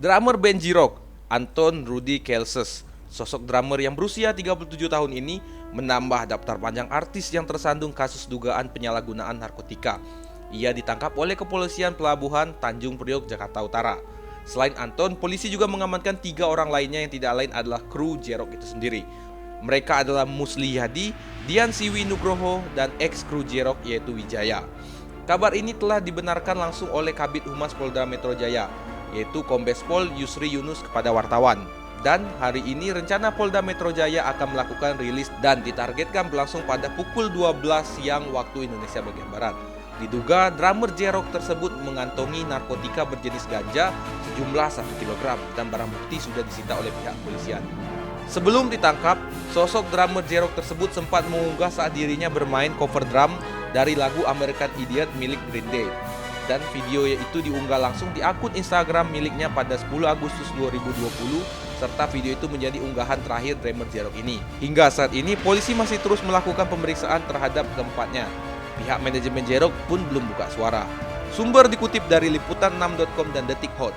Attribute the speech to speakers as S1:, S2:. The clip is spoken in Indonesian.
S1: Drummer band J-Rock, Anton Rudy Kelses, sosok drummer yang berusia 37 tahun ini menambah daftar panjang artis yang tersandung kasus dugaan penyalahgunaan narkotika. Ia ditangkap oleh kepolisian pelabuhan Tanjung Priok, Jakarta Utara. Selain Anton, polisi juga mengamankan 3 orang lainnya yang tidak lain adalah kru J-Rock itu sendiri. Mereka adalah Musli Hadi, Dian Siwi Nugroho, dan ex-kru J-Rock yaitu Wijaya. Kabar ini telah dibenarkan langsung oleh Kabid Humas Polda Metro Jaya, yaitu Kombes Pol Yusri Yunus kepada wartawan. Dan hari ini rencana Polda Metro Jaya akan melakukan rilis dan ditargetkan berlangsung pada pukul 12 siang waktu Indonesia bagian Barat. Diduga drummer J-Rock tersebut mengantongi narkotika berjenis ganja sejumlah 1 kg dan barang bukti sudah disita oleh pihak kepolisian. Sebelum ditangkap, sosok drummer J-Rock tersebut sempat mengunggah saat dirinya bermain cover drum dari lagu American Idiot milik Green Day. Dan video itu diunggah langsung di akun Instagram miliknya pada 10 Agustus 2020, serta video itu menjadi unggahan terakhir drummer J-Rock ini. Hingga saat ini, polisi masih terus melakukan pemeriksaan terhadap keempatnya. Pihak manajemen J-Rock pun belum buka suara. Sumber dikutip dari liputan6.com dan Detik Hot.